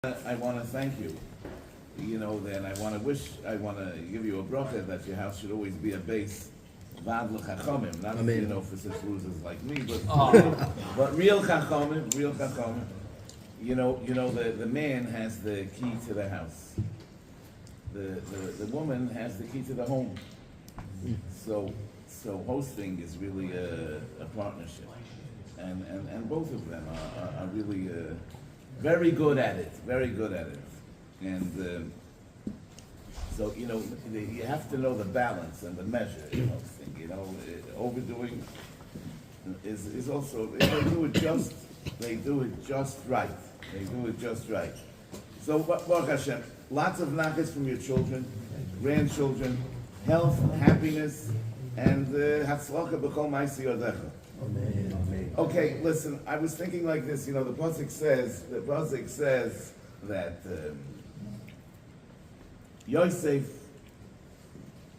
I want to thank you. And I want to give you a bracha that your house should always be a base. Vad l'chachamim, not for such losers like me, but real chachamim, real chachamim. The man has the key to the house. The woman has the key to the home. So hosting is really a partnership, and both of them are really very good at it, and so you have to know the balance and the measure in hosting. Overdoing is also they do it just right. So Baruch Hashem, lots of nachas from your children, grandchildren, health, happiness, and hatzlacha b'chol ma'aseh yodecha. Amen. Okay, listen. I was thinking like this. The pasuk says that Yosef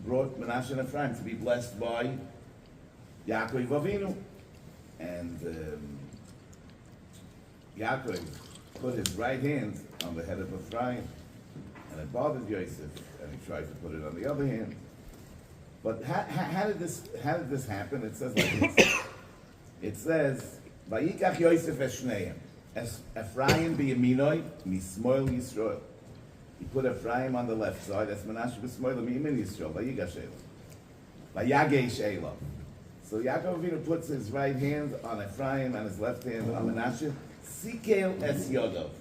brought Menashe and Ephraim to be blessed by Yaakov Avinu, and Yaakov put his right hand on the head of Ephraim, and it bothered Yosef, and he tried to put it on the other hand. But how did this happen? It says like this. It says, "Vayikach Yosef eshneim, Ephraim biyaminoi, mismoil Yisrael." He put Ephraim on the left side. That's Menashe b'smoil miyamin Yisrael. Vayigash Elav, Vayagesh Elav. So Yaakov Avinu puts his right hand on Ephraim and his left hand on Menashe. Sikel es Yodov,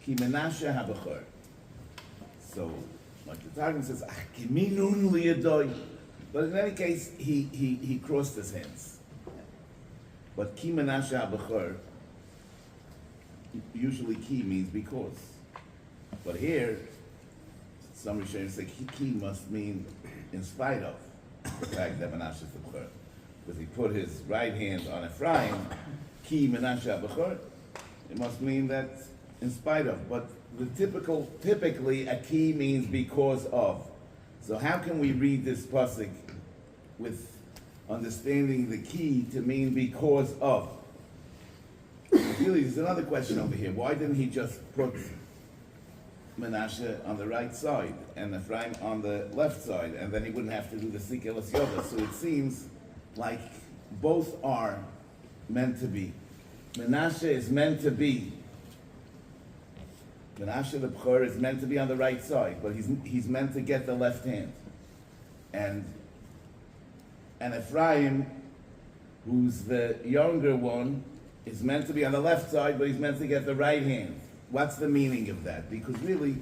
ki Menashe habachor. So, like the Targum says, "Kiminun liyadoi." But in any case, he crossed his hands. But ki Menashe habachor, usually ki means because. But here, some Rishonim say ki must mean in spite of the fact that Menashe is the bachor. Because he put his right hand on Ephraim, ki Menashe habachor, it must mean that in spite of. But typically a ki means because of. So how can we read this pasuk with understanding the key to mean because of? Really, there's another question over here. Why didn't he just put Menashe on the right side and Ephraim on the left side, and then he wouldn't have to do the Sikel Es Yoda? So it seems like both are meant to be. Menashe is meant to be. Menashe the B'chor is meant to be on the right side, but he's meant to get the left hand. And Ephraim, who's the younger one, is meant to be on the left side, but he's meant to get the right hand. What's the meaning of that? Because really,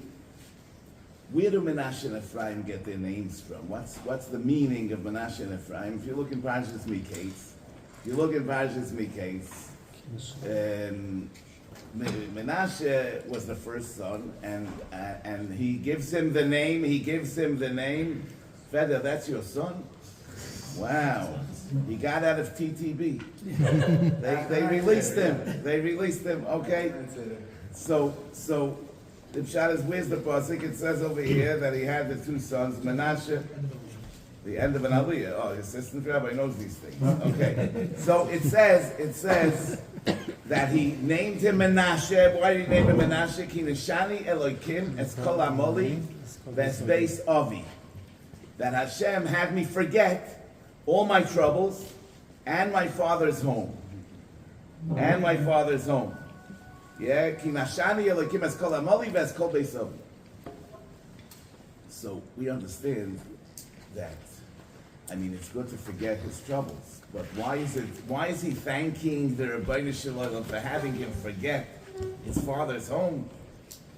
where do Menashe and Ephraim get their names from? What's the meaning of Menashe and Ephraim? If you look in Parshas Miketz, Menashe was the first son, and he gives him the name. Feder, that's your son? Wow. He got out of TTB. They released him. Okay. So the pshat is, where's the pasuk? It says over here that he had the two sons, Menashe, the end of an aliyah. Oh, the assistant rabbi knows these things. Okay. So it says that he named him Menashe. Why did he name him Menashe? Ki neshani Elokim es kol amoli vesbeis avi. That Hashem had me forget all my troubles and my father's home. Yeah, ki nashani Elokim es kol amoli ves kol beis avi. So we understand that. It's good to forget his troubles, but why is he thanking the Rebbeinu Shalom for having him forget his father's home?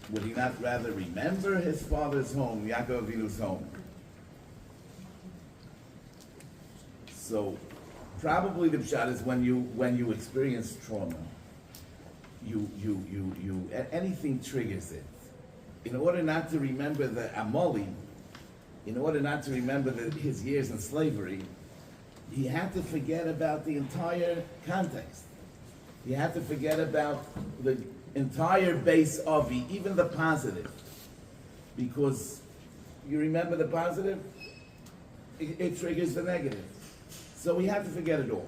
Would he not rather remember his father's home, Yaakov Avinu's home? So probably the pshat is when you experience trauma, you anything triggers it. In order not to remember the Amoli, in order not to remember his years in slavery, he had to forget about the entire context. He had to forget about the entire base of even the positive. Because you remember the positive, it triggers the negative. So we have to forget it all.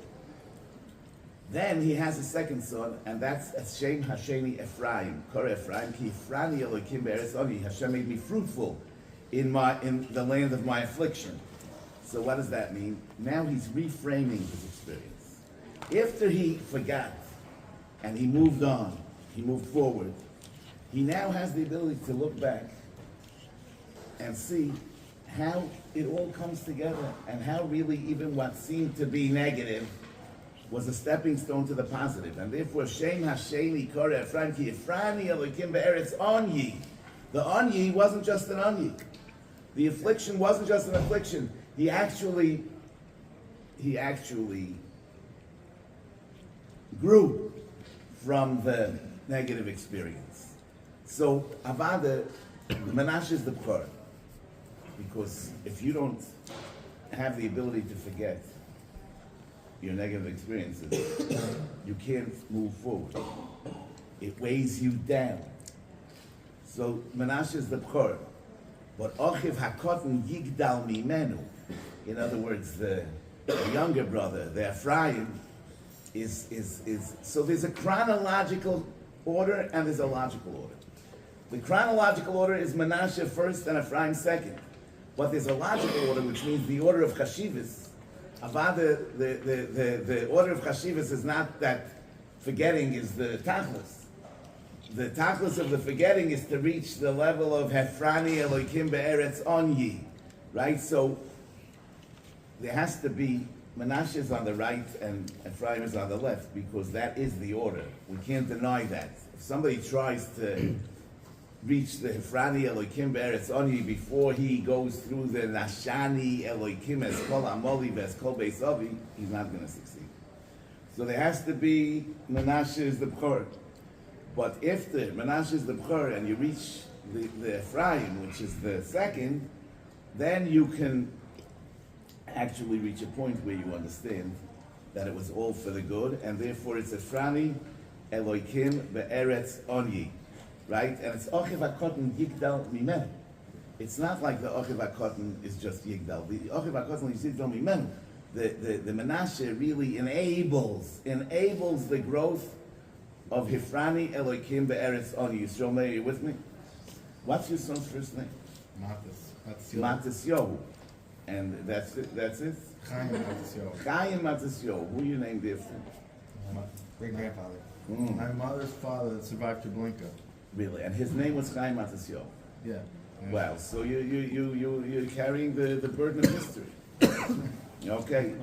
Then he has a second son, and that's Shem Hasheni Ephraim. Kore Ephraim, ki Ifrani Elokim be'eretz oni. Hashem made me fruitful in the land of my affliction. So what does that mean? Now he's reframing his experience. After he forgot and he moved on, he moved forward, he now has the ability to look back and see how it all comes together and how really even what seemed to be negative was a stepping stone to the positive. And therefore, Shem Hasheni Kore Ephraim ki Ifrani Elokim be'eretz onyi. The onyi wasn't just an onyi. The affliction wasn't just an affliction. He actually grew from the negative experience. So Avada, Menashe is the B'chor. Because if you don't have the ability to forget your negative experiences, you can't move forward. It weighs you down. So Menashe is the B'chor. But Ochiv HaKoten Yigdal Mimenu. In other words, the younger brother, the Ephraim, is so there's a chronological order and there's a logical order. The chronological order is Menashe first and Ephraim second. But there's a logical order, which means the order of Chashivas. The order of Chashivas is not that forgetting is the Tachlis. The Tachlis of the forgetting is to reach the level of Hefrani Elokim be'eretz onyi. Right? So there has to be Menashe is on the right and Ephraim is on the left, because that is the order. We can't deny that. If somebody tries to reach the Hefrani Elokim be'eretz onyi before he goes through the Nashani Elokim as kol amoli as kol beis avi, he's not going to succeed. So there has to be Menashe is the B'chor. But if the Menashe is the B'chor and you reach the Ephraim, which is the second, then you can actually reach a point where you understand that it was all for the good, and therefore it's Efrani Elokim be'eretz onyi, right? And it's Ochiv HaKoten Yigdal Mimenu. It's not like the Ochiv HaKoten is just Yigdal. The Ochiv HaKoten is Yigdal Mimenu. The Menashe really enables the growth of Hifrani Elokim be'eretz onyi. Yisrael, are you with me? What's your son's first name? Matisyohu. And that's it? Chaim Matisyohu. Chaim Matisyohu. Who you named after? My great-grandfather. My mother's father that survived Treblinka. Really? And his name was Chaim Matisyohu? Yeah. Wow. So you're carrying the burden of history. Okay.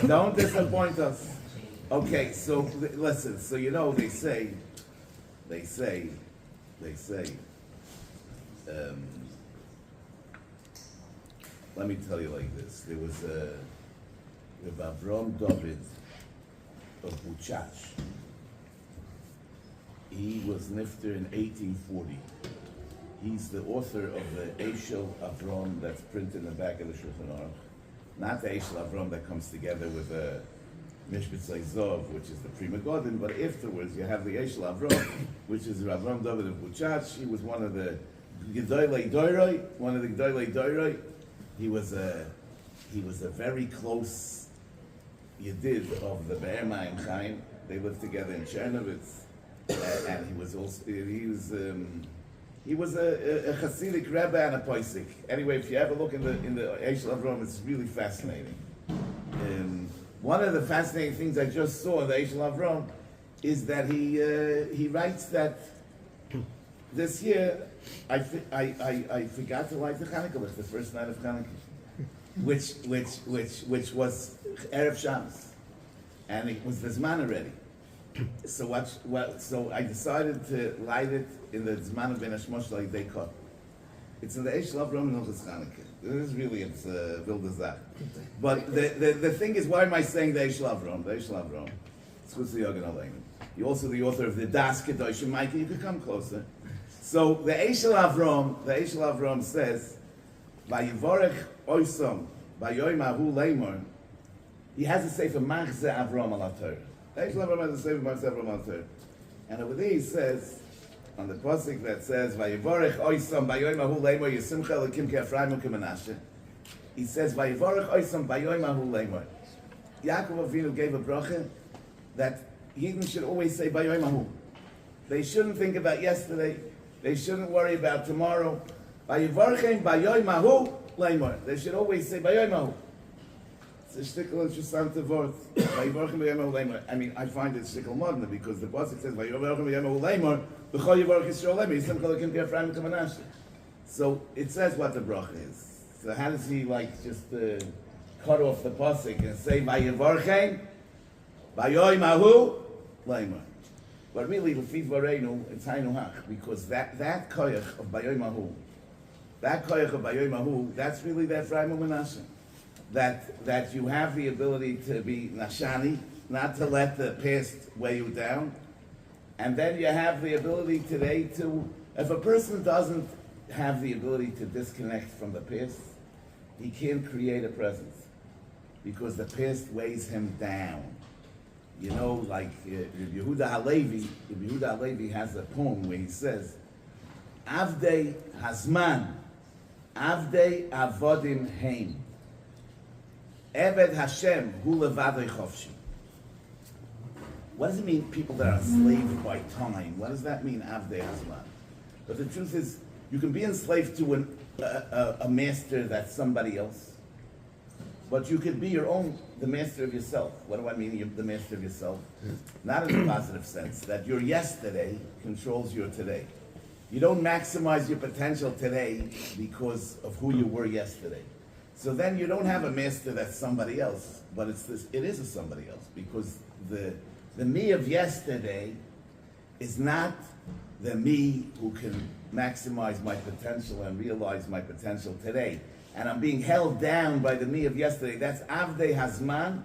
Don't disappoint us. Okay, so listen, so they say, let me tell you like this. There was Avram David of Buchach. He was nifter in 1840. He's the author of the Eishel Avram that's printed in the back of the Shulchan Aruch. Not the Eishel Avram that comes together with a Mishbetzai Zov, which is the Prima Godin, but afterwards you have the Eishel Avram, which is Avram David of Buchach. He was one of the Gedolei Doiroi. He was a very close Yedid of the Be'er Mayim Chaim. They lived together in Chernovitz, and he was a Hasidic Rebbe and a Poisik. Anyway, if you have a look in the Eishel Avram, it's really fascinating. One of the fascinating things I just saw in the Eishel Avram is that he writes that this year I forgot to light the Chanukah list, the first night of Chanukah, which was Erev Shabbos, and it was the Zman already. So I decided to light it in the Zman of Ben Hashmosh like they cut. It's in the Eishel Avram and Hilchos Chanukah. It's Wilde Zach. But the thing is, why am I saying the Eishel Avram? The Eishel Avram. It's Chutz Yogan Aleinu. You're also the author of the Das Kedoshim. Mike, you could come closer. So the Eishel Avram says, Vayivorech Oisam, Vayoim Ahu Leimor. He has a sefer Machze Avram al Torah. The Eishel Avram has a sefer Machze Avram al Torah. And over there he says, on the pasuk that says, Vayivorech Oisam, Vayoim Ahu Leimor, Yisimcha Elokim Ke'Ephraim U'Ke'Menashe. He says, Vayivorech Oisam, Vayoim Ahu Leimor. Yaakov Avinu gave a bracha that Yidden should always say Bayoim Ahu. They shouldn't think about yesterday. They shouldn't worry about tomorrow. Vayivarchem Bayoim Ahu Leimor. They should always say Bayoim Ahu. It's a shtickle interessante word. Vayivarchem Bayoim Ahu Leimor. I mean, I find it shtickle modern because the pasuk says Vayivarchem Bayoim Ahu Leimor. B'chol Yivarch Yisrael Leimor. Yisem Cholakim K'Ephraim K'Manashe. So it says what the bracha is. So how does he just cut off the pasuk and say Vayivarchem Bayoim Ahu Leimor? But really, Lefiv Vareinu, it's Hainu Hach, because that koyach of Bayoim Ahu, that's really that Ephraim Menashe. That you have the ability to be Nashani, not to let the past weigh you down, and then you have the ability today to, if a person doesn't have the ability to disconnect from the past, he can't create a present, because the past weighs him down. You know, like Rabbi Yehuda Halevi has a poem where he says, Avdei Hazman, Avdei Avodim Heim, Eved Hashem Hu Levadei Chofshi. What does it mean, people that are enslaved by time? What does that mean, Avdei Hazman? But the truth is, you can be enslaved to a master that's somebody else. But you could be the master of yourself. What do I mean, you're the master of yourself? Not in a positive sense, that your yesterday controls your today. You don't maximize your potential today because of who you were yesterday. So then you don't have a master that's somebody else, but it is a somebody else, because the me of yesterday is not the me who can maximize my potential and realize my potential today. And I'm being held down by the me of yesterday. That's Avdei Hazman,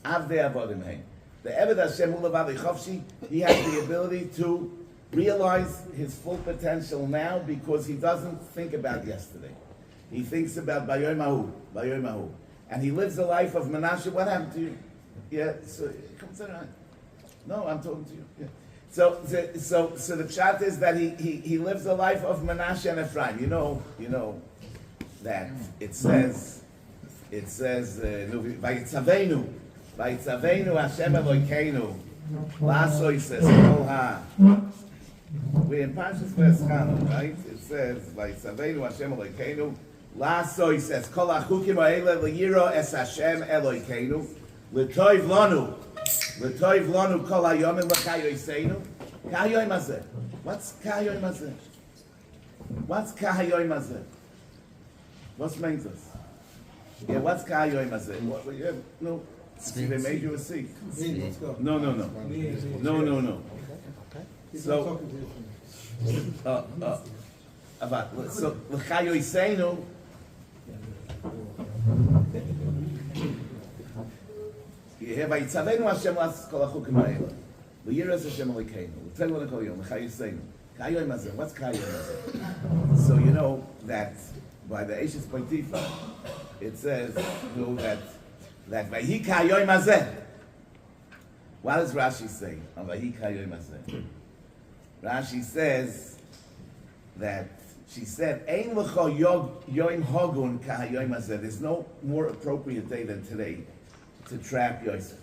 Avdei Avodim Heim. The Eved Hashem Hu Levadei Chofshi, he has the ability to realize his full potential now because he doesn't think about yesterday. He thinks about Bayoim Ahu. And he lives a life of Menashe. What happened to you? Yeah, so come on. No, I'm talking to you. Yeah. So the pshat is that he lives a life of Menashe and Ephraim. You know that it says Vayitzavenu Hashem Elokeinu Lasoi says Kolha. We're in Parshas V'Eschanu, right? It says Vayitzavenu Hashem Elokeinu Lasoi says Kol HaChukim Ha'ele L'Yiro Es Hashem Elokeinu L'Toiv Lanu Kol HaYomim L'Chayoseinu. Kahayoim Hazeh. What's Kahayoim Hazeh? What's Kahayoim Hazeh? What's means us? Yeah, what's Kahayoim Hazeh? No, they made you a seat. No. So, so L'Chayoseinu. Vayitzavenu Hashem las kol hachukim ha'ela. L'yiras Hashem Elokeinu. L'teilu l'kol yom. L'chayoseinu. Kahayoim hazeh. What's kahayoim hazeh? So you know that by the Eishes Poitifa, it says that Vayi kahayoim hazeh. What does Rashi say on Vayi kahayoim hazeh? Rashi says that she said, "Ein l'cho yoim hogun kahayoim hazeh." There's no more appropriate day than today to trap Yosef,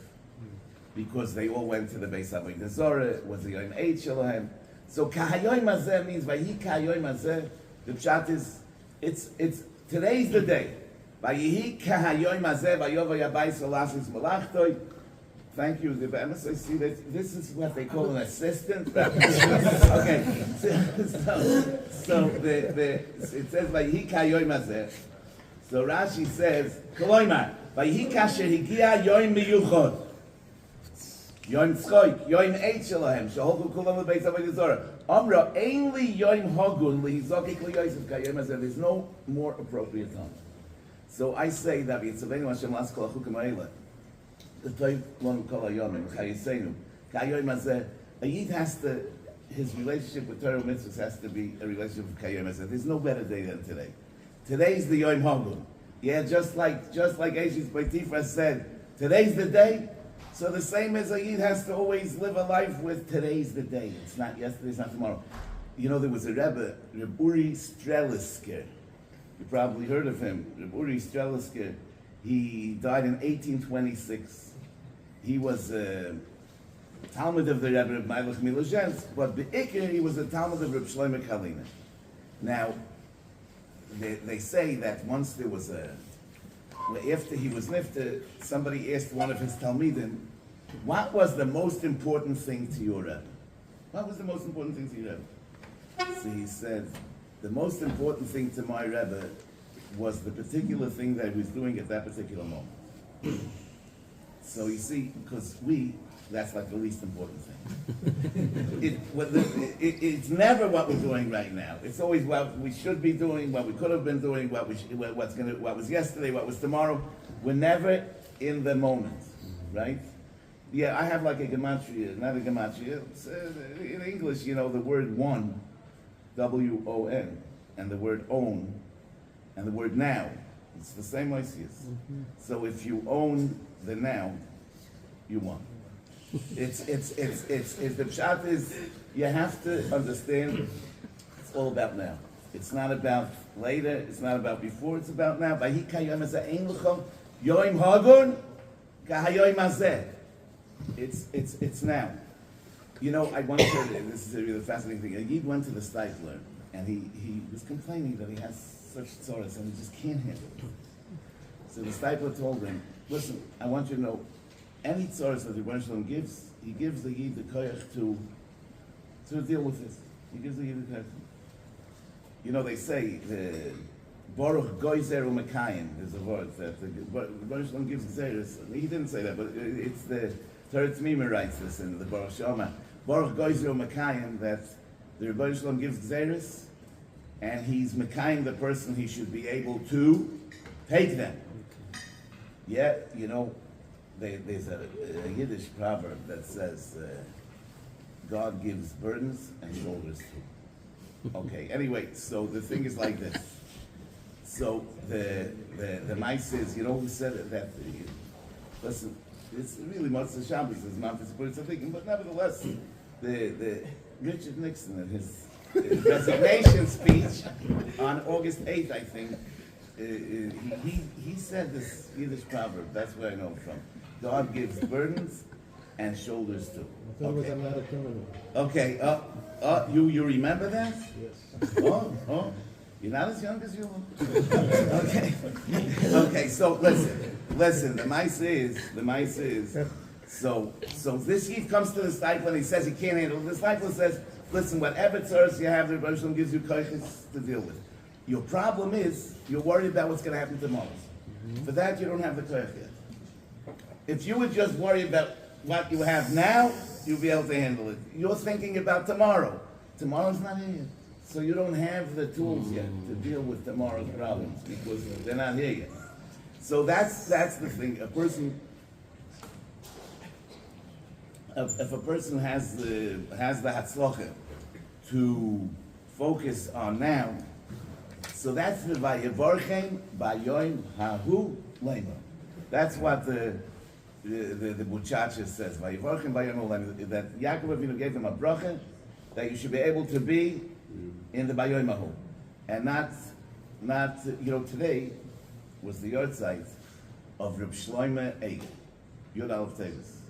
because they all went to the Beis Avodah Zorah. It was the Yom Eid Shalahem. So Kahayoim Hazeh means Vayi Kahayoim Hazeh. The pshat is it's today's the day. Vayihi Kahayoim Hazeh Vayova Yabai Solasis Malachtoi. Thank you. The MSI see that this is what they call an assistant. Okay, so it says Vayihi Kahayoim Hazeh. So Rashi says Koloimar. Vayihi kasher higia yoim miyuchod, yoim tzchoik, yoim eid shelahem, sheholchu kulam lebeis avodah zorah. Amra ein li yoim hagun lihizokik liYosef kayom hazeh. There's no more appropriate time. So I say that Yitzavenu Hashem las kol hachukim ha'ela, l'toiv lonu kol hayomim chayiseinu kayom hazeh. A yid has to, his relationship with Torah mitzvahs has to be a relationship with kayom hazeh. There's no better day than today. Today's the yoim hagun. Yeah, just like Eishes Poitifa said, today's the day. So the same as a Yid has to always live a life with today's the day. It's not yesterday, it's not tomorrow. You know, there was a Rebbe, Reb Uri Strelisker. You probably heard of him. Reb Uri Strelisker. He died in 1826. he was Talmud of the Rebbe of Melaveh Milozhensk, but Be'ikr he was a Talmud of Reb Shlomo Kalina. Now, they say that once there was after he was nifter, somebody asked one of his Talmidim, what was the most important thing to your Rebbe? What was the most important thing to your Rebbe? So he said, the most important thing to my Rebbe was the particular thing that he was doing at that particular moment. So you see, because that's like the least important thing. It's never what we're doing right now. It's always what we should be doing, what we could have been doing, what was yesterday, what was tomorrow. We're never in the moment, right? Yeah, I have like a gematria, not a gematria. In English, the word one, W-O-N, and the word own, and the word now. It's the same ideas. So if you own the noun, you won. It's the pshat is, you have to understand it's all about now. It's not about later, it's not about before, it's about now. It's now. I once heard, this is a really fascinating thing, a Yid went to the Stifler, and he was complaining that he has such tzoras and he just can't handle it. So the Stifler told him, listen, I want you to know, any tzoras that the Rebbe Shalom gives, he gives the Yid the koyach to deal with it. He gives the Yid the koyach. They say, the Baruch Goizer Umekayim, there's a word that the Rebbe Shalom gives gzeres. He didn't say that, but it's the Teretz Mima writes this in the Baruch Shoma. Baruch Goizer Umekayim, that the Rebbe Shalom gives gzeres, and he's mekayim the person he should be able to take them. Yeah, there's a Yiddish proverb that says, God gives burdens and shoulders too. Okay, anyway, so the thing is like this. So the mice is, who said it, that, listen, it's really Motzei Shabbos, it's not this Buddhist thinking, but nevertheless, the Richard Nixon in his resignation speech on August 8th, I think, he said this Yiddish proverb, that's where I know it from. God gives burdens and shoulders too. I thought it was not a criminal. Okay, you remember that? Yes. Oh, you're not as young as you look. Okay, so listen, the mice is, so this Yid comes to the Stifler and he says he can't handle it. The Stifler says, listen, whatever tzoros you have, the Rebbe Shalom gives you koyches to deal with. Your problem is, you're worried about what's going to happen tomorrow. For that, you don't have the koyach yet. If you would just worry about what you have now, you'll be able to handle it. You're thinking about tomorrow. Tomorrow's not here yet. So you don't have the tools yet to deal with tomorrow's problems because they're not here yet. So that's the thing. If a person has the hatzlacha to focus on now, so that's the vayevorchem bayoim hahu lema. That's what the Buchacha says. Vayevorchem bayoim lema. That Yaakov Avinu gave them a bracha that you should be able to be in the bayoim hahu, and not today was the yahrzeit of Reb Shlomo Eiger, Yud Aleph Tevis.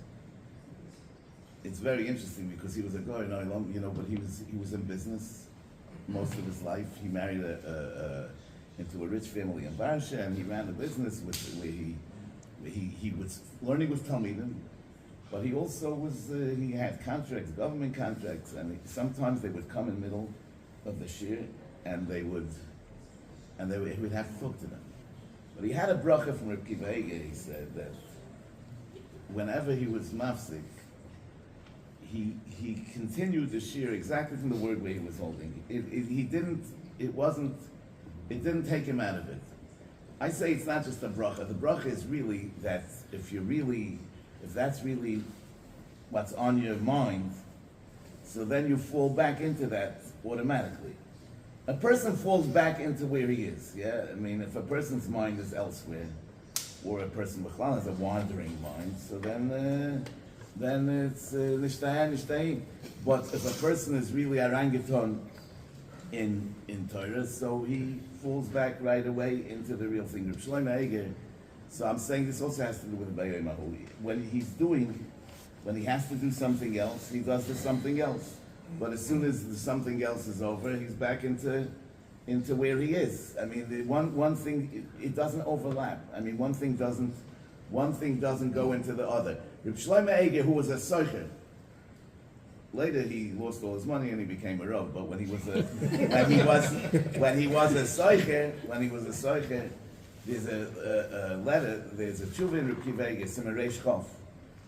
It's very interesting because he was a goy, but he was in business most of his life. He married into a rich family in Varsha, and he ran a business where he was learning with Talmidim, but he also he had contracts, government contracts, and sometimes they would come in the middle of the shir, and he would have to talk to them. But he had a bracha from Reb Kiva Eiger. He said that whenever he was mafsik, he continued the shir exactly from the word where he was holding. It didn't take him out of it. I say it's not just a bracha. The bracha is really that if that's really what's on your mind, so then you fall back into that automatically. A person falls back into where he is, yeah? I mean, if a person's mind is elsewhere, or a person has a wandering mind, so then it's nishtayim. But if a person is really orangutan in Torah, so he falls back right away into the real thing. Reb Shlomo Eiger So I'm saying this also has to do with Bayei Mahu. When he has to do something else, he does the something else. But as soon as the something else is over, he's back into where he is. I mean, the one thing, it doesn't overlap. I mean, one thing doesn't go into the other. Reb Shlomo Eiger, who was a socher, later he lost all his money and he became a rav. But when he was a socher, there's a letter, there's a tshuva in Reb Kiva Eiger, Simareish Chof,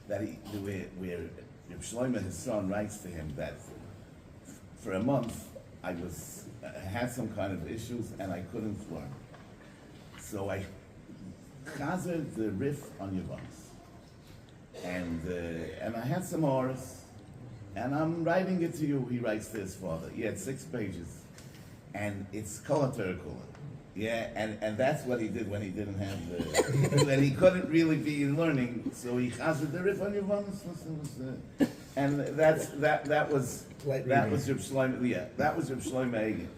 that where Reb Shlomo, his son, writes to him that for a month I had some kind of issues and I couldn't learn. So I chazered the riff on Yevamos. And I had some hours, and I'm writing it to you, he writes to his father. He had 6 pages. And it's Kol HaTorah. Yeah, and that's what he did when he didn't have when he couldn't really be learning, so he chazered the riff on Yevamos. And that was Reb Shlomo, yeah, that was Reb Shlomo Eiger.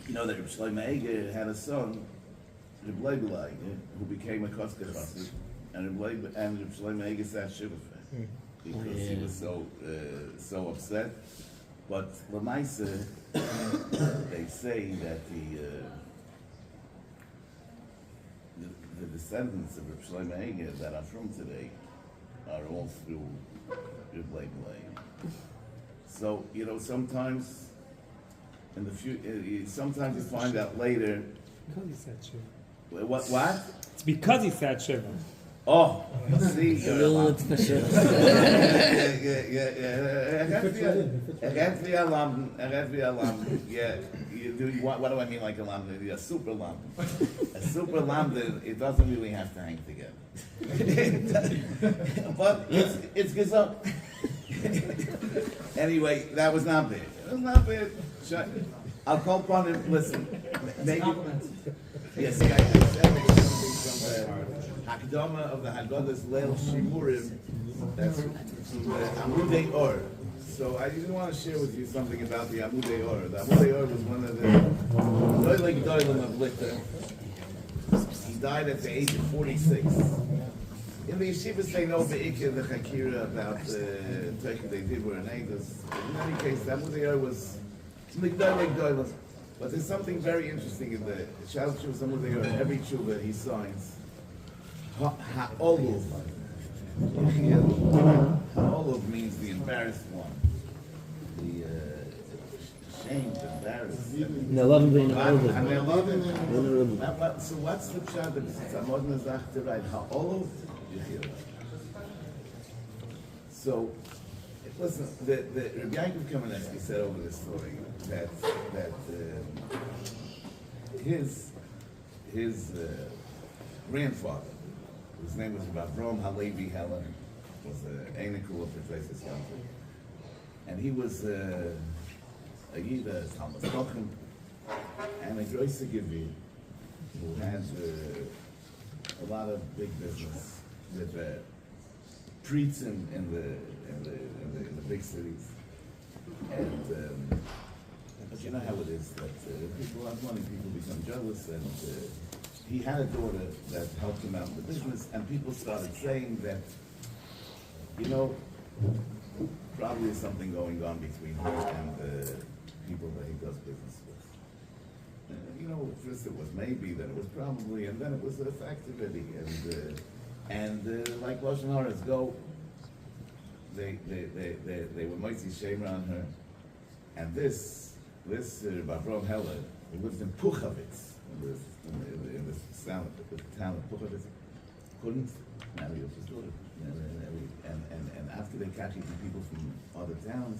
You know that Reb Shlomo Eiger had a son, Reb Leibelai, who became a Kosker Chassid, and Reb Shlomo Eiger sat shiva for him because he was so upset. But Lamaisa, they say that the descendants of Reb Shlomo Eiger that are from today are all through Reb Leibelai. So sometimes in the future, sometimes you find out later. Because he said Shiva. What? It's because he said Shiva. Oh, see, yeah. What do I mean like a lamb? A super lamb. A super lamb, it doesn't really have to hang together. But it's gesund. Anyway, that was not bad. It was not bad. I'll call upon him. Listen, maybe. Yes, I said something from Hakdama of the Haggadah's Leil Shimurim. That's Amudei Or. So I didn't want to share with you something about the Amudei Or. The Amudei Or was one of the Doiling Doilim of Litter. He died at the age of 46. In the yeshivas they know the Chakira about the Turkey they did were in Eidos. In any case, the Amudei Or was Doiling Doilim. But there's something very interesting in the Shal Tshuva Amudei Or. Every tshuva he signs. Ha'oluv. Ha'oluv means the embarrassed one. The shamed, embarrassed. So what's the pshat that it's a modern zach to write? Ha'oluv? So, listen, the Rabbi Yaakov Kamenetsky said over this story that his grandfather, his name was Avram Halevi Helen, was an Einikul of the Tesis country. And he was a Yida, Thomas Kochen, and a Groise Gevi, who had a lot of big business with preets in the big cities. And but you know how it is that people have money, people become jealous, and he had a daughter that helped him out in the business, and people started saying that, probably there's something going on between her and the people that he does business with. First it was maybe, then it was probably, and then it was a fact already. And like Lashon Hara's go, they were mighty shame on her, and this Avram Heller, who lived in Puchavitz, in the town of Puchavitz, couldn't marry off his daughter. And after they captured the people from other towns,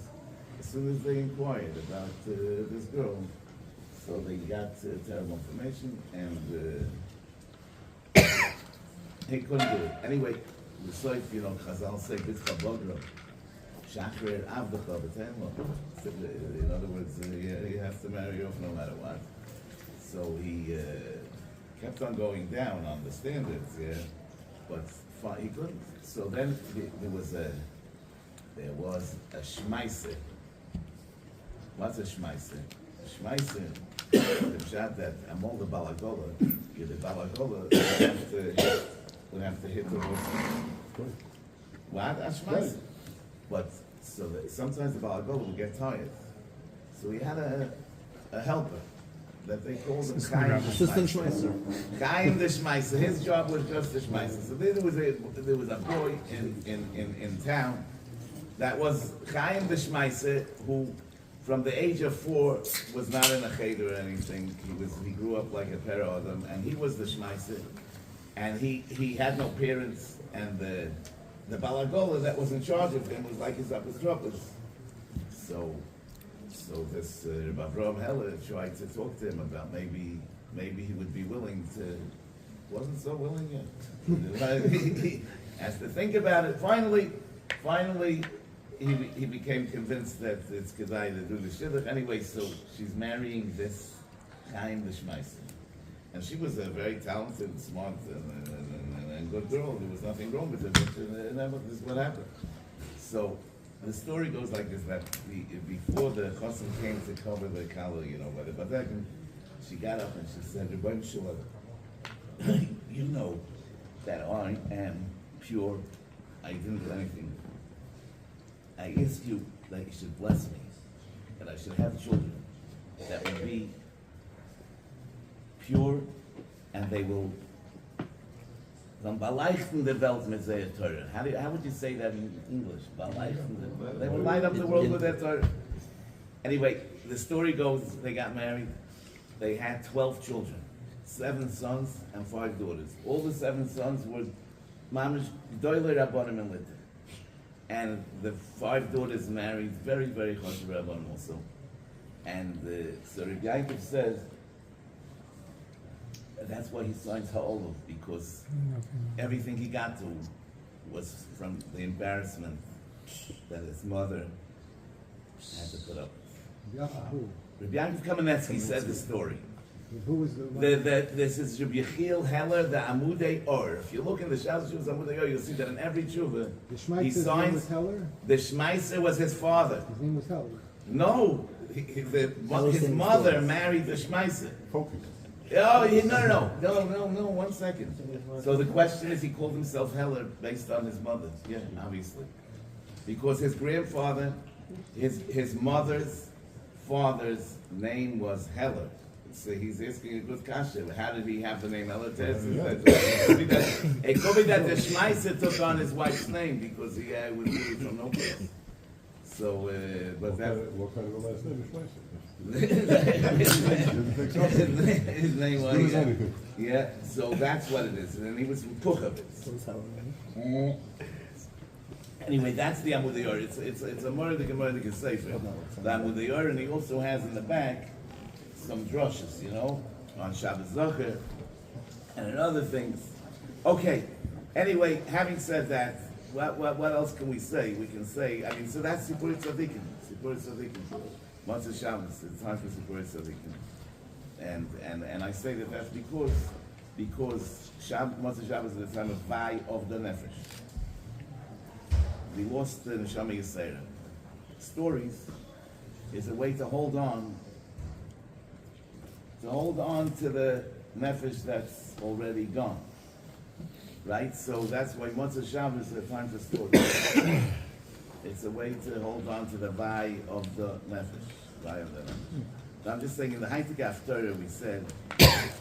as soon as they inquired about this girl, so they got terrible information, and he couldn't do it. Anyway, the Soif, Chazal say, B'tzcha Bogra, Shachrer Avdecha B'tenlo. In other words, you have to marry off no matter what. So he kept on going down on the standards, but he couldn't. So then there was a shmaise. What's a shmaise? A shmaise, the pshat that Amol the Balagola the Balagola would have to hit the horse. What? That's Right. But so that sometimes the Balagola would get tired. So he had a helper that they called him Chaim the Assistant Schmeiser. Chaim the Schmeiser. His job was just the Schmeiser. So there was a boy in town that was Chaim the Schmeiser who, from the age of 4, was not in a cheder or anything. He grew up like a Adam, and he was the Schmeiser, and he had no parents, and the Balagola that was in charge of him was like his upper troubles. So this Rabbi Avraham Heller tried to talk to him about maybe he would be willing to. Wasn't so willing yet. He has to think about it. Finally, he became convinced that it's kedai to do the shidduch. Anyway, so she's marrying this Chaim the Schmeiser, and she was a very talented, smart, and good girl. There was nothing wrong with her, but this is what happened. So the story goes like this: that before the chassan came to cover the kala, but then she got up and she said, "Rebbeinu Shalom, you know that I am pure. I didn't do anything. I ask you that you should bless me, that I should have children that will be pure, and they will beleichten the Welt mit their Torah." How would you say that in English? Beleichten. They will light up the world with their Torah. Anyway, the story goes, they got married. They had 12 children, 7 sons and 5 daughters. All the 7 sons were mamish doyle rabbanim and litter. And the 5 daughters married very, very chashuv rabbanim also. And so Rabbi Yaakov says that's why he signs ha'olav, because everything he got to was from the embarrassment that his mother had to put up. Who? Rabbi Yaakov Kamenetsky said the story. Who was the one? This is Rabbi Yechiel Heller, the Amudei Or. If you look in the Shabbos Shuvas Amudei Or, you'll see that in every tshuva, The he Schmeizer's name signs, was Heller? the Schmeiser was his father. His name was Heller. No, his mother married the Schmeiser. Focus. Oh, no, 1 second. So the question is, he called himself Heller based on his mother. Yeah, obviously. Because his grandfather, his mother's father's name was Heller. So he's asking a good question. How did he have the name Heller? It could be that the Schmeiser took on his wife's name because he was really from no place. So, but that... What kind of a last name is Schmeiser? His name As good as was, anything. yeah, so that's what it is. And he was from Puchovitz. Anyway, that's the Amudei Or. It's a Mordecai Sefer. The Amudei Or, and he also has in the back some drushes, on Shabbos Zocher and in other things. Okay, anyway, having said that, what else can we say? We can say, so that's Sipurit Tzadikim. Matzah Shabbos, it's time for Sipurit Tzadikim. And I say that that's because Matzah Shabbos is the time of Vai of the Nefesh. We lost the Neshama Yisera. Stories is a way to hold on to the Nefesh that's already gone. Right? So that's why Matzah Shabbos is a time for stories. It's a way to hold on to the Vai of the Nefesh. Vai of the Nefesh. So I'm just saying, in the Haitik Torah we said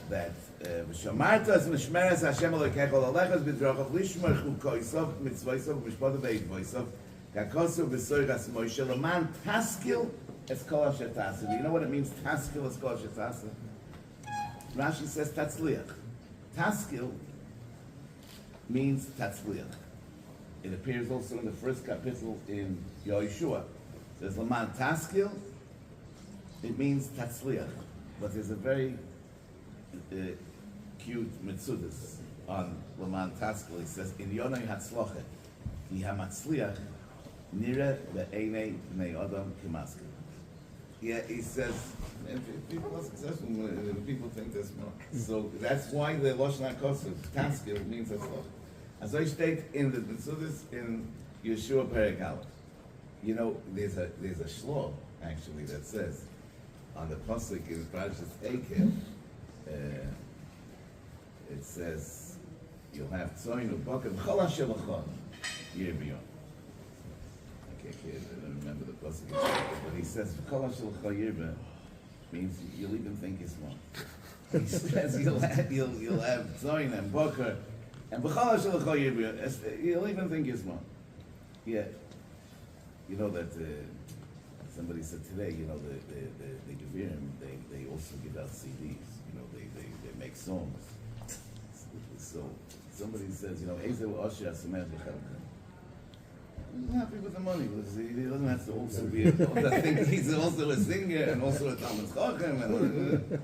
that V'shamartas mishmeres Hashem Elokecha l'olechas b'drachav lishmor chukosav mitzvosav mishpadav v'yitvosav kakosav v'soiras Moshe l'man taskil es kol asher tasa. Do you know what it means, taskil es kol asher tasa? Rashi says tatzliach. Taskil means tatzliach. It appears also in the first kapitel in Yoshua. It says l'man taskil. It means tatzliach, but there's a very cute mitzudis on Laman Taskil. He says, "In Yonai Hatzloche, ki hamatzliach nire ve'enei bnei adam kimaskil." Yeah, he says, if people are successful, people think they're smart. So that's why the Lashon HaKosav, Taskil, means Hatzloche. As I state in the mitzudis in Yeshua Perek Aleph, there's a shlom actually that says on the pasuk in Parashas Eikev. it says, you'll have tzoyin of Boca, v'chol asher l'chon, yir b'yom. I don't remember the pasuk, but he says, v'chol asher l'chon yir b'yom, means you'll even think you're smart. He says you'll have tzoyin and Boca, and v'chol asher l'chon yir b'yom, you'll even think you're smart. Yeah. You know that somebody said today, you know, the Gevirim, they also give out CDs. You know, they make songs. So somebody says, you know, Ezel Osher Asameh B'Chalka. He's happy with the money because he doesn't have to also be I think he's also a singer and also a Talmud Chacham and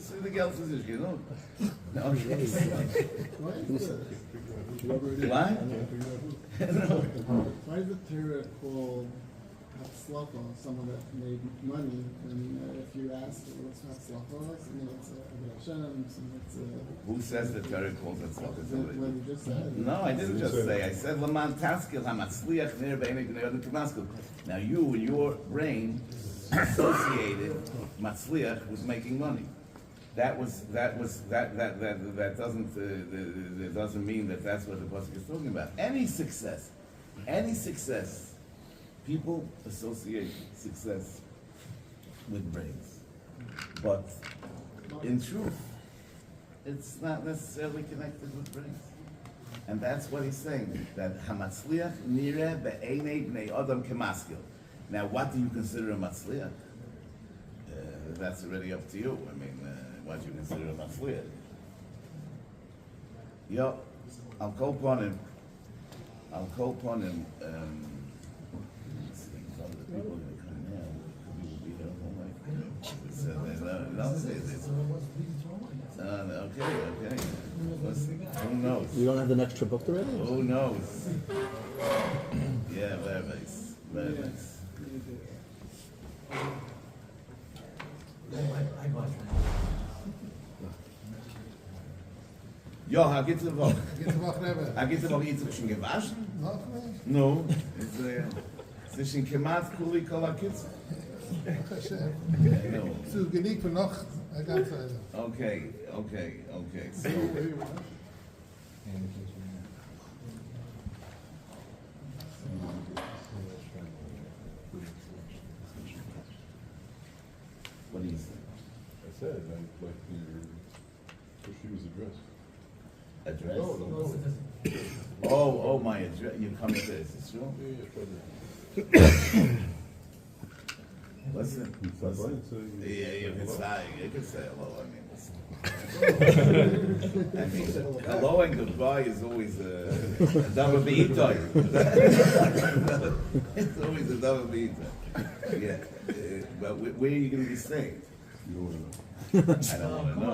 so the Geld is you know. Okay. What? Why is the Torah called Hatzlacha, someone that made money? And if you ask what's Hatzlacha, it's a Hashem, it's a... Who says the Torah calls it Tzlachah? What you just said. No, I didn't just say. I said Laman Taskil Hamatzliach Ner B'Einei B'nei Adam K'Maskil. Now you, in your brain, associated Matzliach with making money. That doesn't mean that that's what the pasuk is talking about. Any success, people associate success with brains, but in truth, it's not necessarily connected with brains. And that's what he's saying, that hamatzliach nireh be'einei bnei adam kemaskil. Now, what do you consider a matzliach? That's already up to you. I mean, what do you consider a matzliach? Yo, I'll call upon him. Let's see, some of the people are going to come now. We will be here all night. No, say this. Okay. Who knows? You don't have the next trip booked already? Who knows? Yeah, very nice. Very nice. Ja, geht's eine Woche. Geht's eine Woche, jetzt schon gewaschen? Noch nicht? No. Es ist ein Kemat Kuli Kala Kitz. No. Zu genick für noch eine ganze Zeit. Okay. So, what do you say? I said, I'd like so she was addressed. Address? No. Oh, my address. You come to this, it's true? Yeah, Listen. Yeah, you can say hello. I mean, listen. I mean, hello and goodbye is always a double beat-toy. It's always a double beat-toy. Yeah. But where are you going to be staying? You don't want to know. I don't want to know.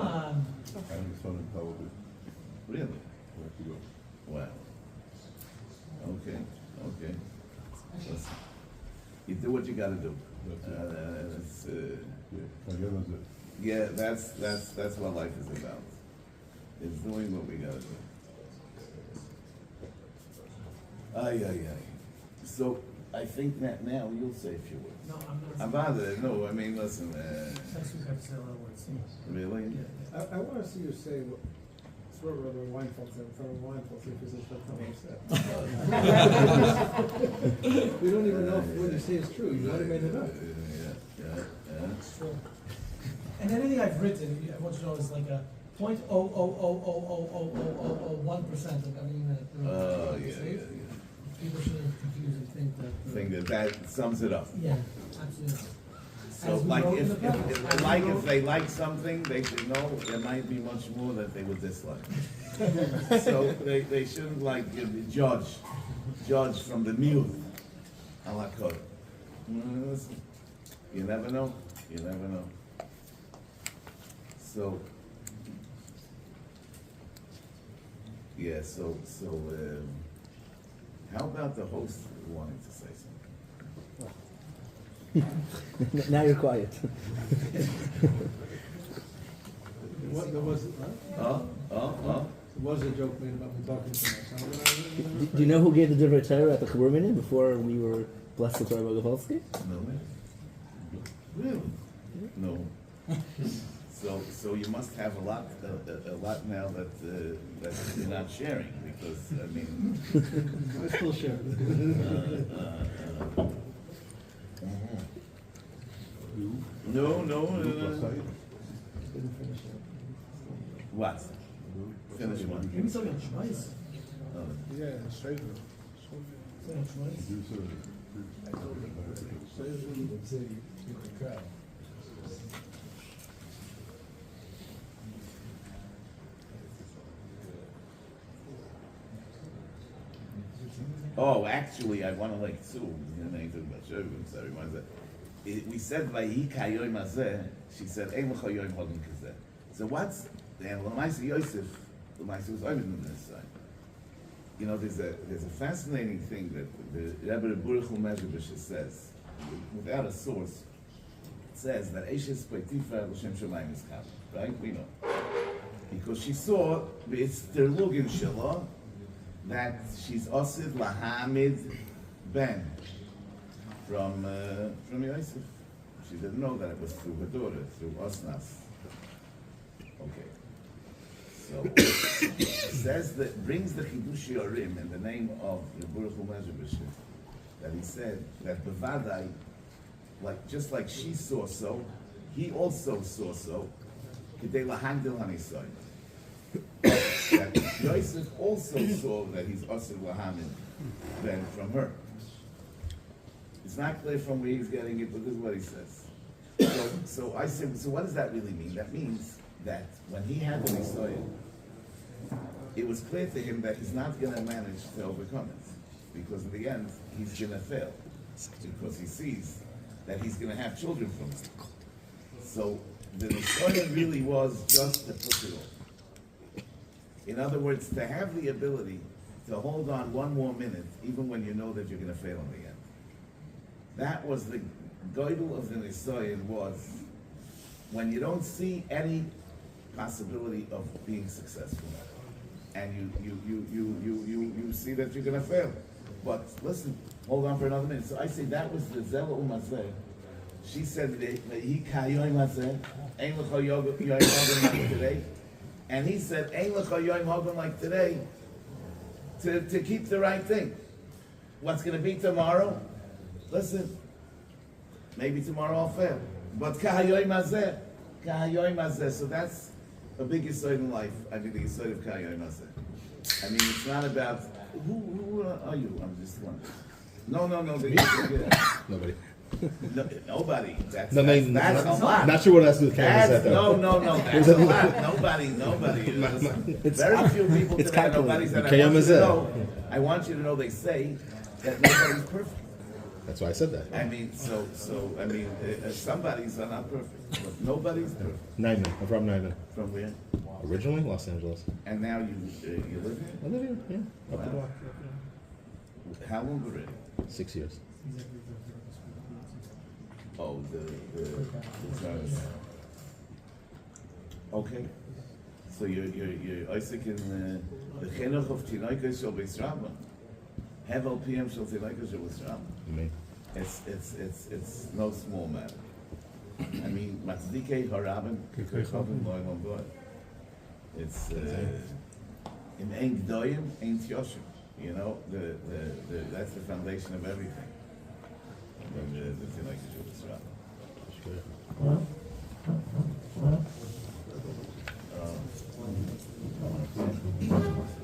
I'm the son of television. Really? I have to go. Wow. Okay. Listen. You do what you got to do. That's it. Yeah, that's what life is about. It's doing what we gotta do. Ay. So I think that now you'll say a few words. No, I'm not. I'm bothered. No, I mean, listen. Next week I have to say a lot of words. Really? I want to see you say what. Swear Rabbi Weinfeld said in front of Weinfeld, see if he's upset. We don't even know if what you say is true. You might have made it up. Yeah. It's true. And anything I've written, I want you to know, is like a 0.000000001% of everything that. Yeah. People shouldn't confuse and think that. That sums it up. Yeah, absolutely. So, As we like, wrote in if the past, if they like something, they should know there might be much more that they would dislike. So they shouldn't judge from the mute. Halakot. Listen, you never know. So, yeah. How about the host wanting to say something? Now you're quiet. What, there was, There was a joke made about me talking too much. Do you know who gave the Divrei Torah at the Chabur Minyan before we were blessed with Rabbi Gafalsky? No. Really? No. So you must have a lot now that you're not sharing, because, I mean, I still share. no. Didn't finish it. What? Finish one. Maybe something on Shmais. Yeah, straight. Something on Shmais. Oh, actually, I want to like too. That reminds me. We said Vayi Kayoim Hazeh. She said Ein L'cha Yoim Hagim Kazeh. So what's and L'maisa Yosef? L'maisa was over on this side. You know, there's a fascinating thing that the Rebbe Baruch Hu Mezhebish says, without a source, it says that Eishes Poitifa L'Shem Shemayim is coming. Right? We know because she saw it's Terlugin Shelah that she's Osid Lahamid Ben from Yosef. She didn't know that it was through her daughter, through Osnas. Okay. So it says that brings the Chidush Yorim in the name of the Baruch Hu Mezhebish, that he said that Bevadai, just like she saw so, he also saw so. K'dei lahagdil hanisayim. That Yosef also saw that he's Osir Lahamid then from her. It's not clear from where he's getting it, but this is what he says. So I said, so what does that really mean? That means that when he had the Nisoyim, it was clear to him that he's not going to manage to overcome it. Because in the end, he's going to fail. Because he sees that he's going to have children from it. So the Nisoyim really was just to push it off. In other words, to have the ability to hold on one more minute, even when you know that you're going to fail in the end. That was the goidel of the Nisoyim, was when you don't see any possibility of being successful, and you see that you're going to fail. But listen, hold on for another minute. So I say that was the Zela Umazeh. She said, "He kayoim hazeh, ein l'cha yoim hagim like today," and he said, "Ein l'cha yoim hagim like today," to keep the right thing. What's going to be tomorrow? Listen, maybe tomorrow I'll fail, but kayoim hazeh. So that's a big yesod in life. I mean, the yesod of kayoim hazeh. I mean, it's not about who are you? I'm just wondering. No. Nobody. No, nobody. That's a lot. Not sure what has to do with That's, though. no. That's a lot. Nobody. Very few people it's today. Nobody said. I want you to know. They say that nobody's perfect. That's why I said that. I mean, somebody's not perfect, but nobody's perfect. Nyman. I'm from Nyman. From where? Originally, Los Angeles. And now you live here? I live here, yeah. Up the Wow. block. How long already? 6 years. Oh, the okay. So you're Isaac in the chinuch of Tinoikas Shel Beis Rabba. Hevel PM Shel Tinoikas Shel Beis Rabba. You mean? It's no small matter. I mean, Matzdikei Harabim Kekochavim Loylam Goy. It's in Ein Gdoyim, Ein Tyoshim. You know, that's the foundation of everything. The Tinoikas Shel Beis Rabba.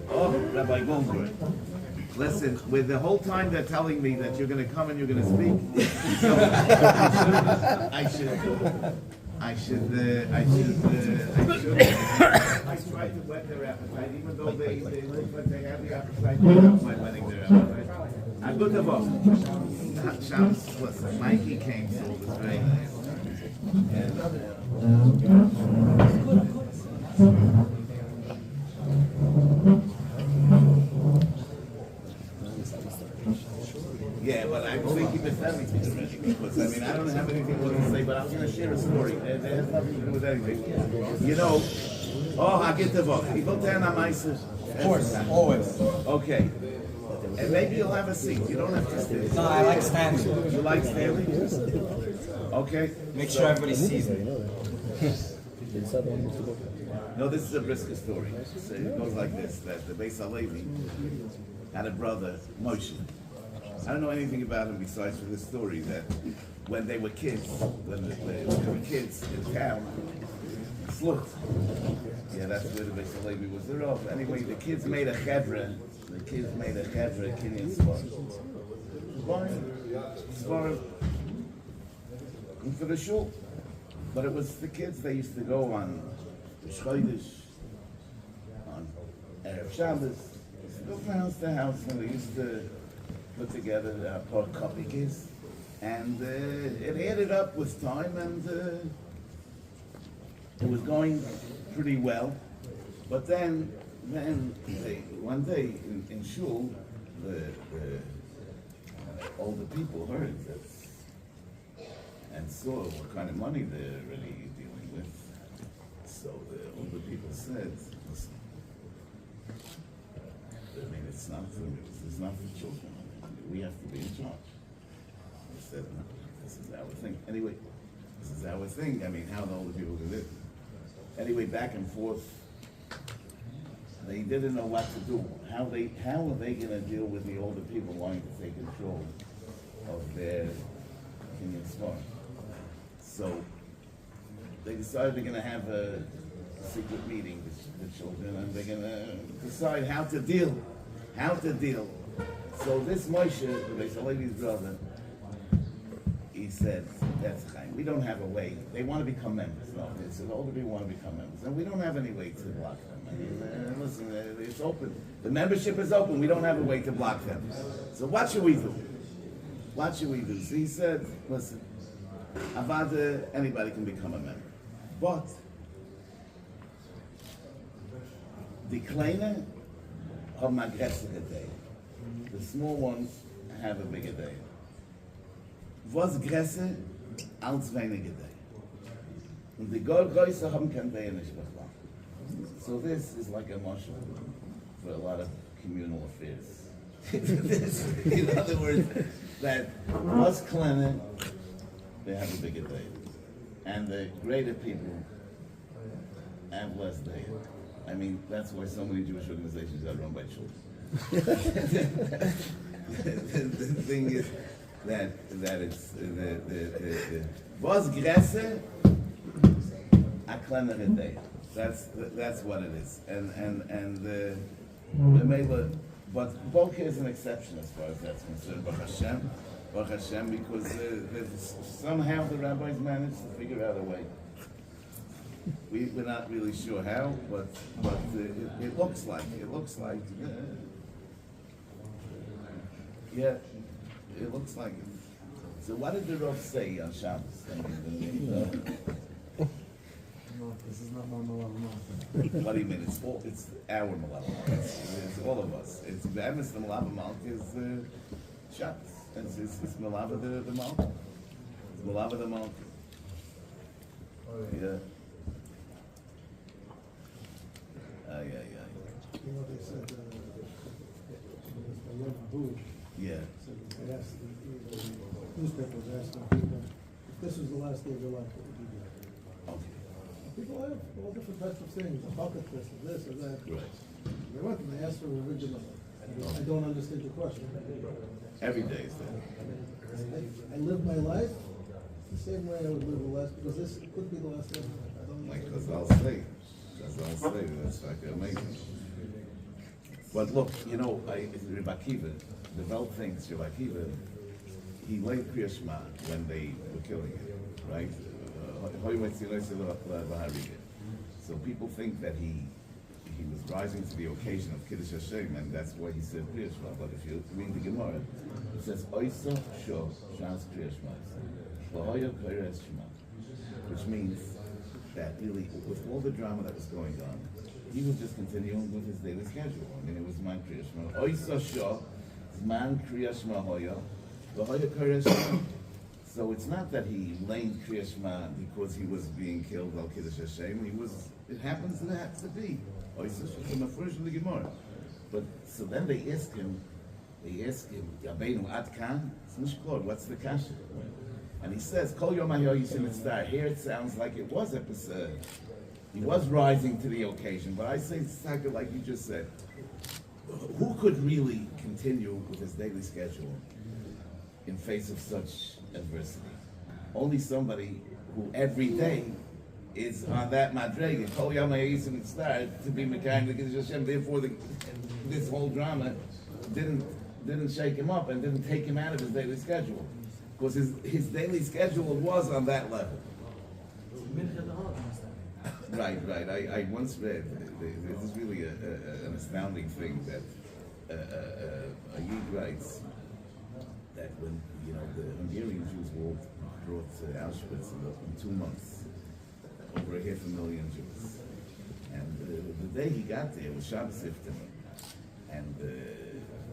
Oh, Rabbi Goldberg. Listen, with the whole time they're telling me that you're going to come and you're going to speak, so I try to whet their appetite, even though they look like they have the appetite without my whetting their appetite. I'm good to vote. Shams, listen, Mikey came, so it was very nice. Yeah, but I'm thinking this everything already, because I mean, I don't have anything more to say, but I'm going to share a story. It has nothing to do with anything. You know, I get the vote. You vote down on my Of course, always. Okay. And maybe you'll have a seat. You don't have to stay. No, I like standing. You like standing? Okay. Make sure everybody sees me. It's not on Boca. No, this is a Brisker story. So it goes like this, that the Beis Halevi had a brother, Moshe. I don't know anything about him besides for this story, that when they were kids, when they were kids in town, Sluch. Yeah, that's where the Beis Halevi was. They're off. Anyway, the kids made a chevra, Kinyan Svarim, for the shul. But it was the kids, they used to go on Chodesh, on Erev Shabbos, used to go from house to house, and they used to put together por kopikis, and it added up with time, and it was going pretty well. But then one day in shul, the older people heard that and saw what kind of money they're really dealing with. So the older people said, listen, I mean, it's not for children. We have to be in charge. They said, no, this is our thing. Anyway, this is our thing. I mean, how the older people can live. Anyway, back and forth. They didn't know what to do. How are they going to deal with the older people wanting to take control of their Kenyan Spark? So they decided they're going to have a secret meeting with the children, and they're going to decide how to deal. So this Moshe, the Beis Halevi's brother, he said, that's Chaim. We don't have a way. They want to become members. No, they said, older people want to become members. And we don't have any way to block them. I mean, listen, it's open. The membership is open. We don't have a way to block them. So what should we do? So he said, listen, Avada, anybody can become a member. But the kleine have magressive day. The small ones have a bigger day. Was gresse als weniger day. Und die Größe haben kein Day nicht mehr. So this is like a marshal for a lot of communal affairs. In other words, that was kleine, they have a bigger day. And the greater people have less day. I mean, that's why so many Jewish organizations are run by children. The thing is that it's the was gresse a kleinere day. That's what it is. And the but Boca is an exception as far as that's concerned. Baruch Hashem, because somehow the rabbis managed to figure out a way. We're not really sure how, but it looks like. Yeah, it looks like it. So what did the Rav say on Shabbos? This is not my Melaveh. What do you mean? It's our Melaveh. It's all of us. It's the Melaveh Malka is Shabbos. It's Melaveh the Malka. It's Melaveh the Malka. Yeah. You know, they said, Yeah. they asked, the newspaper was asking people, if this was the last day of their life, what would you do? Okay. People have all different types of things, a bucket list of this or that. Right. They went and they asked for an original. I don't understand your question. Every day is that. I live my life the same way I would live the last, because this could be the last day. I don't know. Like I'll say. That's like amazing. But look, you know, Rabbi Akiva, the Welt thinks Rabbi Akiva, he laid Kriya Shema when they were killing him, right? So people think that he was rising to the occasion of Kiddush Hashem, and that's why he said Kriya Shema. But if you read the Gemara, it says Oisa Sho Shas Kriya Shema, which means that really, with all the drama that was going on, he was just continuing with his daily schedule. I mean, it was man Kriya Shema. Oisa Sho, man Kriya Shema Hoya, V'hoya Kriya Shema. So it's not that he laid Kriya Shema because he was being killed al Kiddush Hashem. It happens to have to be. Oisa Sho, from the first of the Gemara. But so then they ask him, Yabeinu Ad Kan? It's Mishklor, what's the kasha? And he says, Kol Yom HaYo Yishim Etzar. Here it sounds like it was episode He was rising to the occasion, but I say, Saka, like you just said, who could really continue with his daily schedule in face of such adversity? Only somebody who every day is on that madrega, Kol Yama and start to be mechanic Hashem. Therefore, this whole drama didn't shake him up and didn't take him out of his daily schedule, because his daily schedule was on that level. Right. I once read, this is really an astounding thing, that a Yid writes that when the Hungarian Jews were brought to Auschwitz in 2 months, over 500,000 Jews, and the day he got there was Shabbos Iftanim, and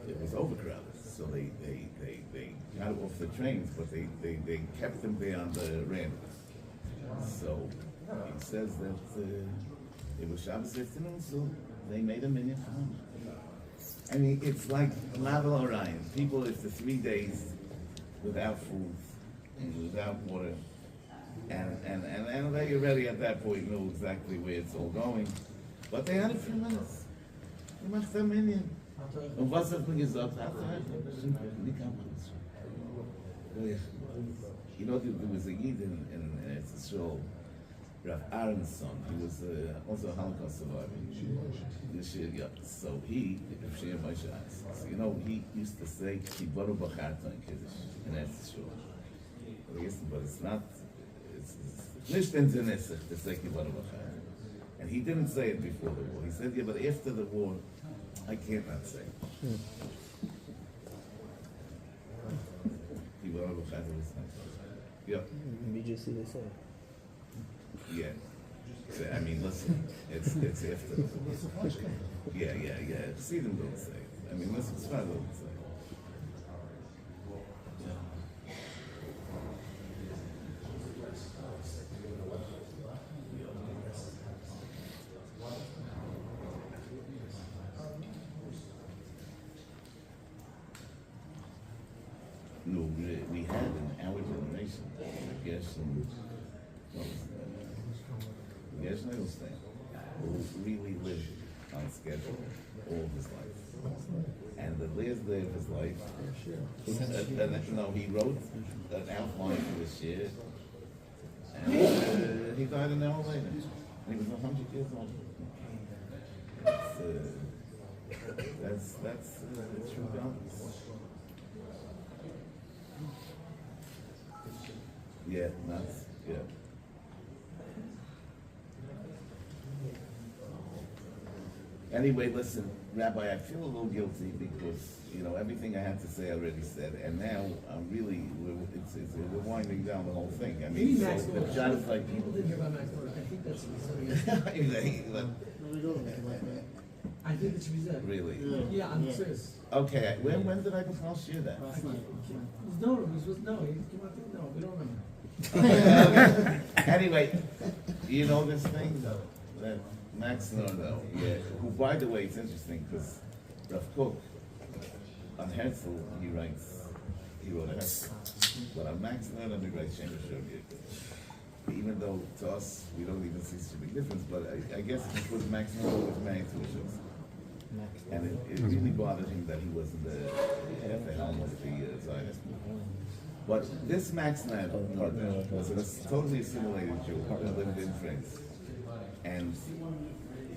it was overcrowded, so they got off the trains, but they kept them there on the ramp. So he says that it was Shabbos Iftanim, so they made a minyan for him. I mean, it's like Laval Orion. People, it's the 3 days without food and without water, and they already at that point know exactly where it's all going. But they had a few minutes. They must have minyan. Und was hat man gesagt? There was a Yid in Israel, Rav Aaron's son. He was also a Holocaust survivor. So he used to say, Kibaru Bacharta in Kiddush, in Israel. But it's not, it's nicht in Zenesach to say Kibaru Bacharta. And he didn't say it before the war. He said, yeah, but after the war, I can't not say it. Kibaru Bacharta was not. Yeah. We just see this. Yeah. I mean, listen, it's after. Yeah. See them don't say it. I mean, listen, it's not don't say it. No, we had in our generation, I guess, Yes, Nailstein, who really lived on schedule all his life. And the last day of his life, he wrote an outline for this year, and he died an hour later. He was 100 years old. That's the true balance. Yeah, nuts, yeah. Anyway, listen, Rabbi, I feel a little guilty because, everything I had to say I already said, and now we're winding down the whole thing. I mean, Maybe so Max the Norris. John is like, People didn't hear about Max Norris. I think that's I think it should be said. Really? Yeah, I'm serious. Okay, when did I last year that? Last night. He came out, no, we don't remember. Anyway, this thing that Max Norris, who, by the way, it's interesting because Rav Kook, on Herzl, he wrote a Herzl. But on Max Norris, the great Shem even though to us, we don't even see such a big difference, but I guess it's because Max Norris was married to a Shus. And it really bothered him that he wasn't at the helm of the Zionist movement. But this Max Norris was a totally assimilated Jew that lived in France. And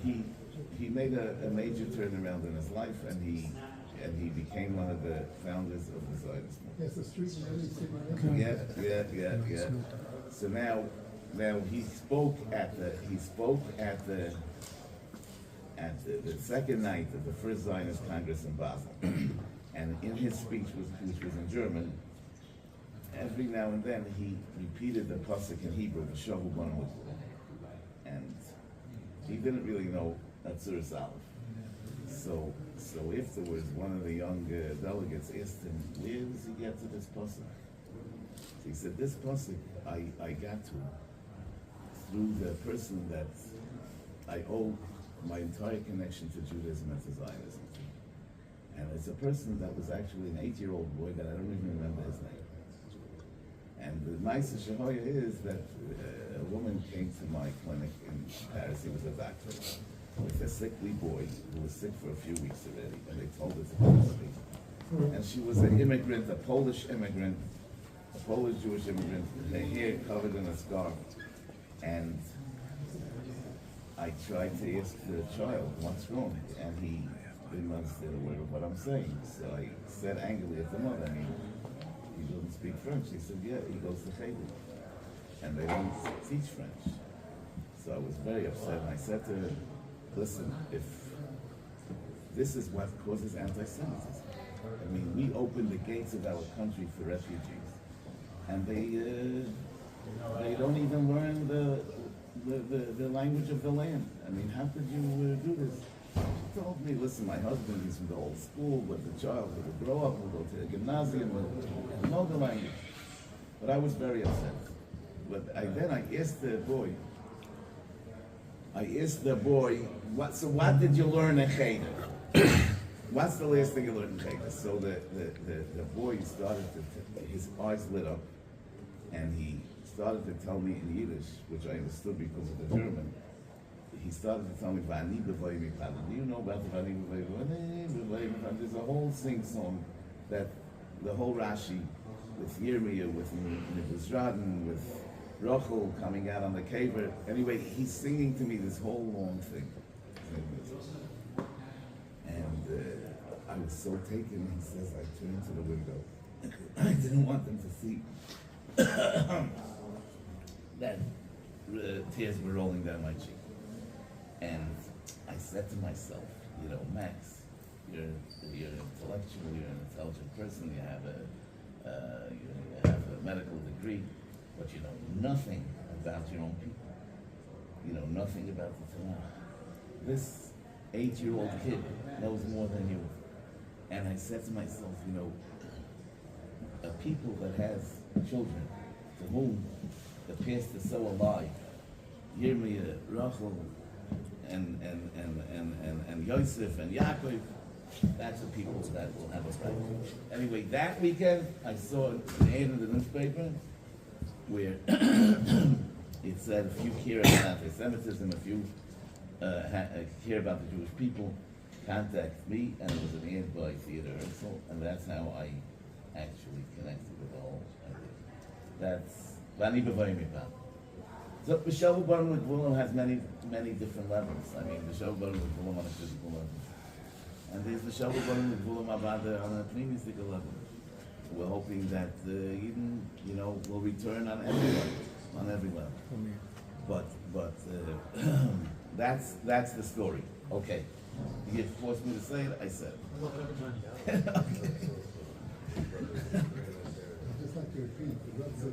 he made a major turnaround in his life, and he became one of the founders of the Zionist movement. Yes, the streets in every city. Yeah. So now he spoke at the second night of the first Zionist Congress in Basel, and in his speech, which was in German, every now and then he repeated the pasuk in Hebrew, "V'shavu banu," and he didn't really know Atzuris Aleph. So afterwards, one of the young delegates asked him, "Where does he get to this pasuk?" So he said, "This pasuk I got to through the person that I owe my entire connection to Judaism and to Zionism. And it's a person that was actually an 8-year-old boy that I don't even remember his name. And the Maisa Shahoya is that a woman came to my clinic in Paris. He was a doctor with a sickly boy who was sick for a few weeks already, and they told her to come to me. And she was an immigrant, a Polish immigrant, a Polish Jewish immigrant, with her hair covered in a scarf. And I tried to ask the child what's wrong, and he didn't understand a word of what I'm saying. So I said angrily at the mother, he doesn't speak French. He said, yeah, he goes to Cheder, and they don't teach French. So I was very upset, and I said to her, listen, if this is what causes anti-Semitism. I mean, we opened the gates of our country for refugees, and they don't even learn the language of the land. I mean, how could you do this? She told me, listen, my husband is from the old school, but the child will grow up, will go to a gymnasium, will know the language. But I was very upset. But then I asked the boy, what did you learn in Cheder? What's the last thing you learned in Cheder? So the boy started his eyes lit up, and he started to tell me in Yiddish, which I understood because of the German. He started to tell me, Vani b'vay mipalim. Do you know about the Vani b'vay mipalim? There's a whole sing-song that the whole Rashi, with Yirmiyah, with Raton, with Rachel coming out on the caver. Anyway, he's singing to me this whole long thing. And I was so taken, he says, I turned to the window. I didn't want them to see that tears were rolling down my cheek. And I said to myself, you know, Max, you're intellectual, you're an intelligent person, you have a medical degree, but you know nothing about your own people. You know nothing about the Tanakh. This 8-year-old kid knows more than you. And I said to myself, you know, a people that has children to whom the past is so alive, Yirmiyah, Rachel, and Yosef and Yaakov, that's the people that will have us back. Anyway, that weekend I saw an ad in the newspaper where it said, if you care about anti-Semitism, if you care about the Jewish people, contact me, and it was an ad by Theodore Herzl, and that's how I actually connected with the whole idea. That's Vani b'vay mipalim. So B'Shavu Baruch L'Gvulam has many different levels. I mean, B'Shavu Baruch L'Gvulam on a physical level, and there's B'Shavu Baruch L'Gvulam Avada on a pneumistic level. We're hoping that Eden, you know, will return on every level, But that's the story. Okay, you forced me to say it. I said it. I'd just like to repeat, the Rebbe said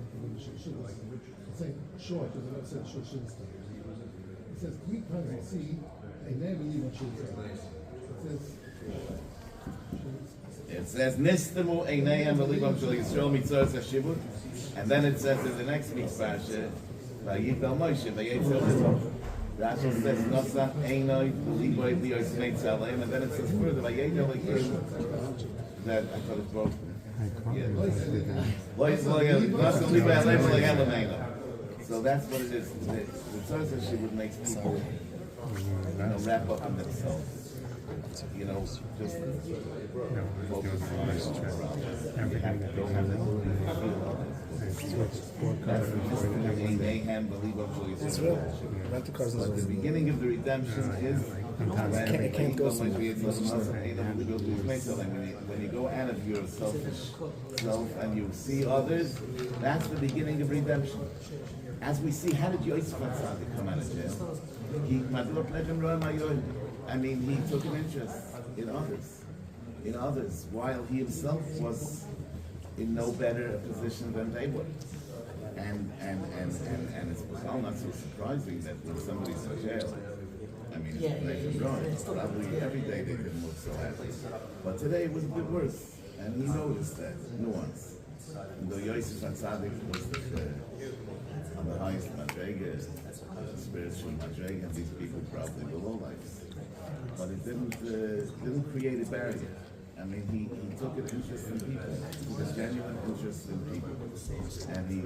it's saying short, because the Rebbe said short shouldn't stay. It says, Greek times will see, and they believe what should stay. It says, Nistamu Einayam V'Libam Shel Yisrael Mitzoros HaShivut, and then it says in the next week's parasha, Vayibel Moshe, Vayetzel V'Tov. Rashi says, Nosa Einay V'Liboy V'Yos V'Nei Tzalem, and then it says further, Vayetzel V'Yos, that I thought it's broken. So that's what it is. The Mitzoros HaShivut makes people, you know, wrap up in themselves. You know, just focus on everything that they have. But the beginning of the redemption is when you go out of your selfish self and you see others, that's the beginning of redemption. As we see, how did Yosef come out of jail? I mean, he took an interest in others, while he himself was in no better a position than they were. And it's not so surprising that when somebody's in jail, I mean, it's probably every day they didn't look so happy. But today it was a bit worse, and he noticed that nuance. And though Yosef HaTzadik was on the highest madrega, spiritual madrega, and these people probably were low lives. But it didn't create a barrier. I mean, he took an interest in people, a genuine interest in people. And he,